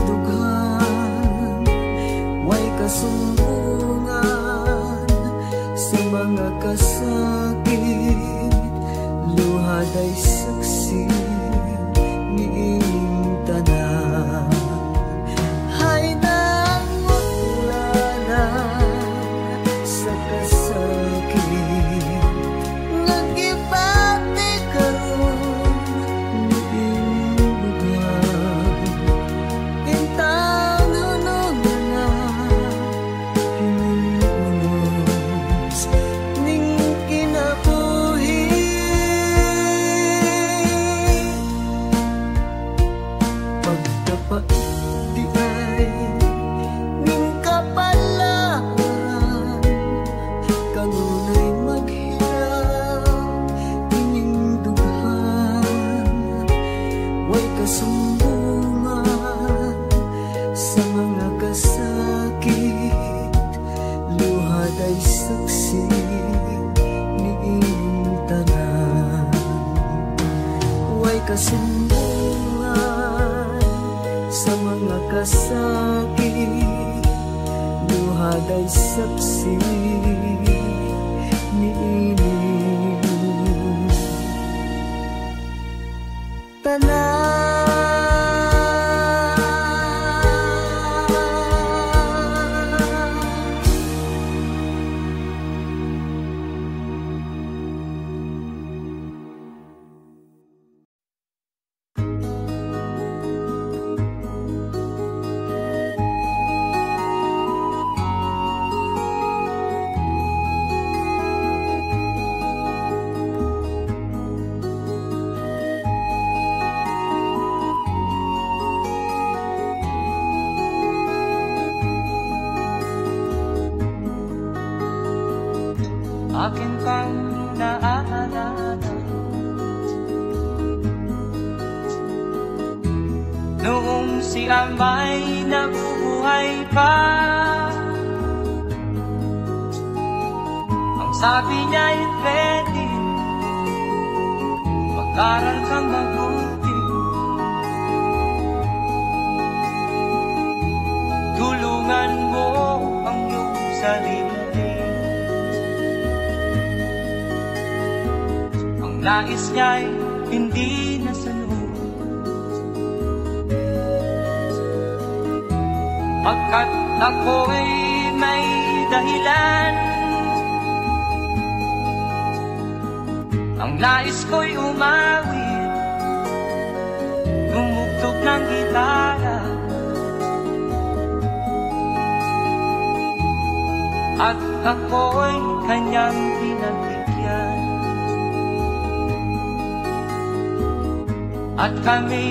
dughan, way kasumbungan sa mga kasakit, luhad ay saksi ni inyong tanan. Hay kasumbungan sa mga kasakit, luhad ay saksi ni inyong tanan. si ama'y nabubuhay pa. Ang sabi niya'y pwede, mag-aral kang mabuti, tulungan mo ang iyong sarili. Ang nais niya'y hindi nasunod, pagkat ako'y may dahilan. Ang nais ko'y umawit, tumugtog ng gitara, at ako'y kanyang pinagbigyan. At kami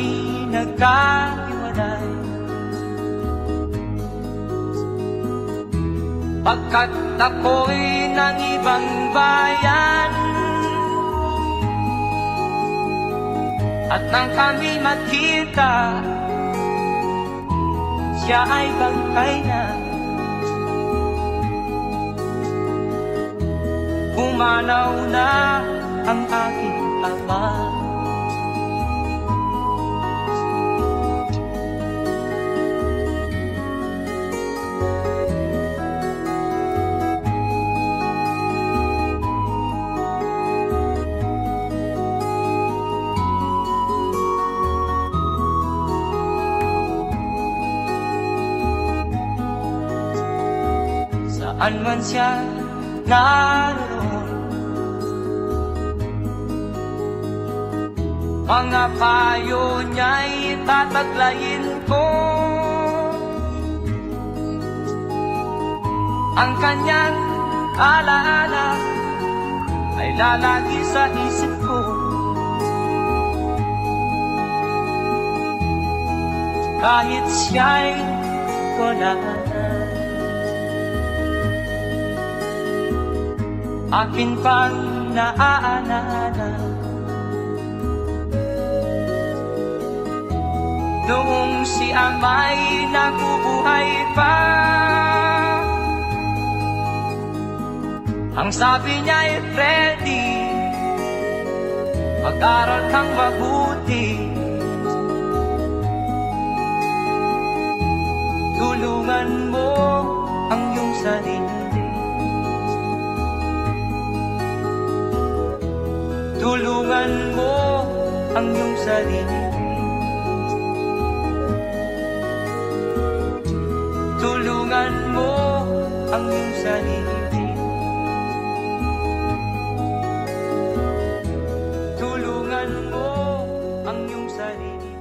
nagkahiwalay, pagkat ako'y ng ibang bayan. At nang kami magkita, siya ay bangkay na. Pumanaw na ang aking ama. Saan man siya naroon, mga payo niya'y tataglayin ko. Ang kanyang alaala ay lalagi sa isip ko. Kahit siya'y wala na, akin pang naaalala noong si ama'y nabubuhay pa. Ang sabi niya'y Freddy, mag-aral kang mabuti, tulungan mo ang iyong sarili. Tulungan mo ang iyong sarili. Tulungan mo ang iyong sarili. Tulungan mo ang iyong sarili.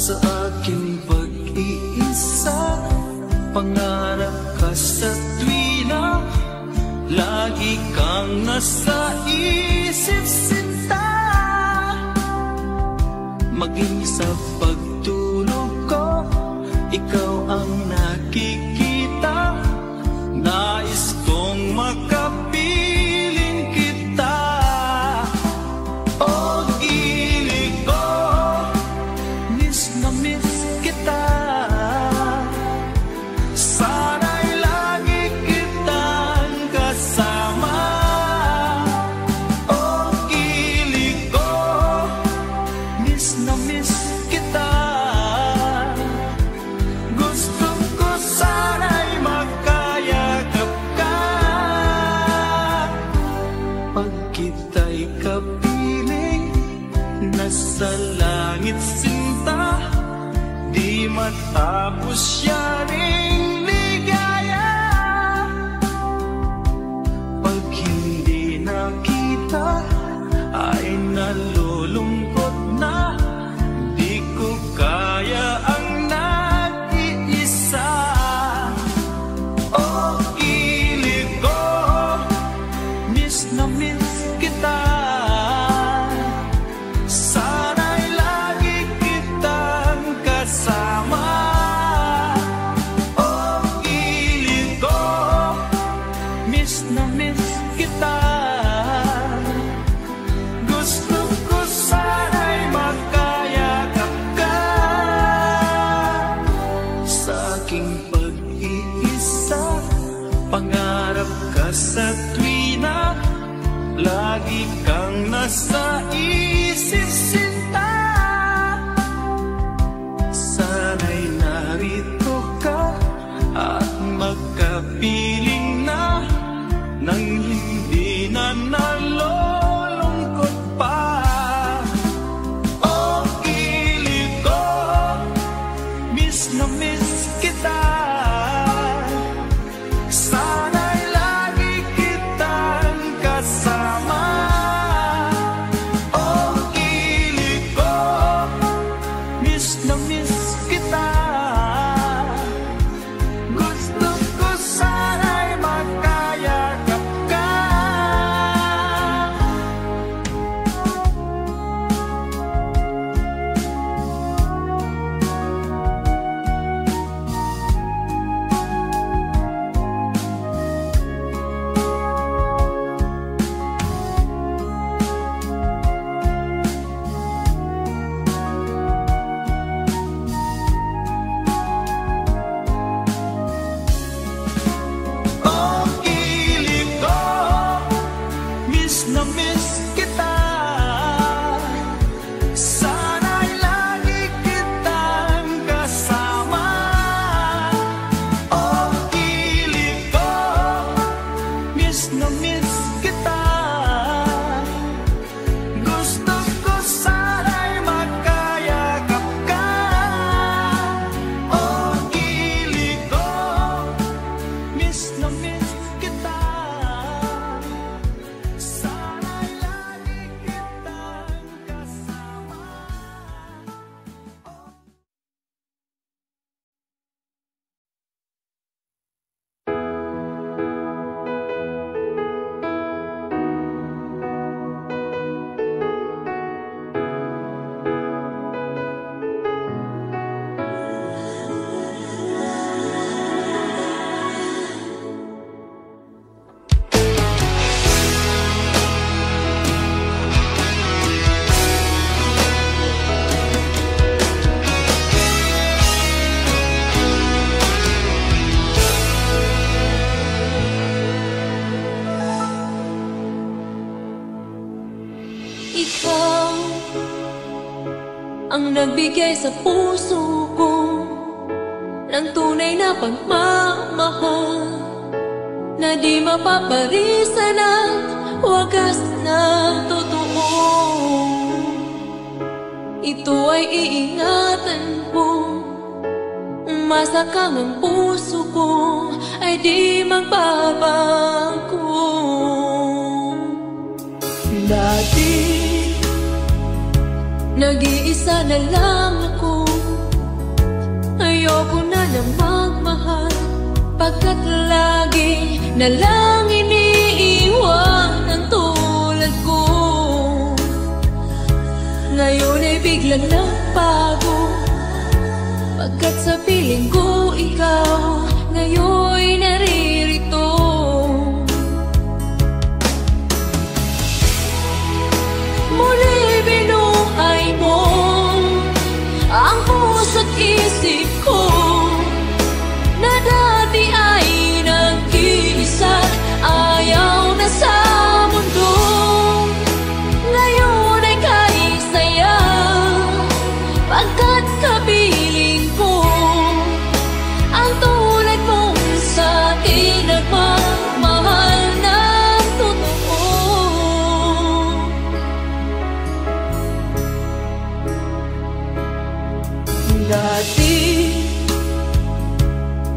Sa aking pag-iisa, pangarap ka sa tuwina, lagi kang nasa isip sinta. Maging sa pagtulog ko, ikaw ang nakikita. Nais kong makapiling kita. Oh, gilig ko, miss na miss kita. Sana'y lagi kitang kasama. Oh, gilig ko, miss na miss kita. Gusto ko sana'y magkayakap ka. Pag kita'y kapiling, nasa langit sinta, di matapos siya ring ligaya. Pag hindi nakita, ay nalulungkot na. nasa isip sinta. Sana'y narito ka at magkapiling na nang hindi na nalulungkot pa. Oh, ilig ko, miss na miss kita. Sana'y lagi kitang kasama. Oh, ilig ko, miss na miss kita. Gusto ko sana'y magkayakap ka. Oh, ilig ko, miss na miss kita. Sana'y lagi kitang kasama. Oh, ilig ko, miss na miss kita. Gusto ko sana'y magkayakap ka. Oh, ilig ko, miss na miss kita. Sana'y lagi kitang kasama. Ikaw ang nagbigay sa puso ko ng tunay na pagmamahal na di mapaparisan at wagas na totoo. Ito ay iingatan ko, masakang ang puso ko ay di magbabago. Dati nag-iisa na lang ako, ayoko na na magmahal, pagkat lagi na lang iniiwan ang tulad ko. Ngayon ay biglang nagbago, pagkat sa piling ko ikaw ngayon'y naririto. Muli binuhay mo ang puso't isip ko na dati ay nag-iisa, ayaw na sa mundo. Ngayon ay kahit saya, pagkat kapiling ko ang tulad mong sa'kin nagmamahal ng totoo. Dati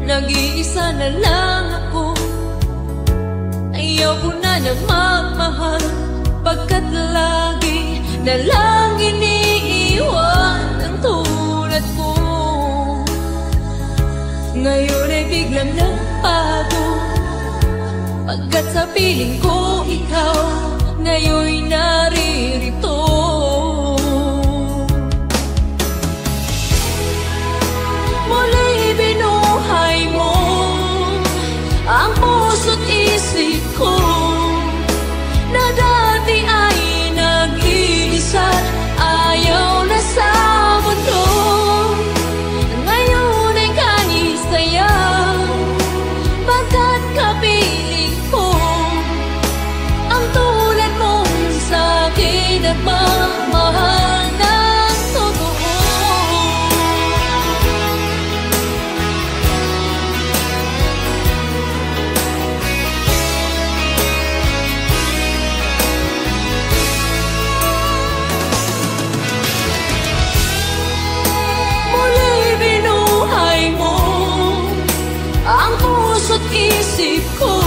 nag-iisa na lang ako, ayaw ko na na magmahal, pagkat lagi na lang iniiwan ang tulad ko. Ngayon ay biglang nagbago, pagkat sa piling ko ikaw ngayon'y naririto. Muli binuhay mo ang puso't isip ko na dati ay nag-iisa, ayaw na sa mundo. Ngayon ay kahit saya, pagkat kapiling ko ang tulad mong sa'kin nagmamahal ng totoo. Muli binuhay mo ang puso't isip ko.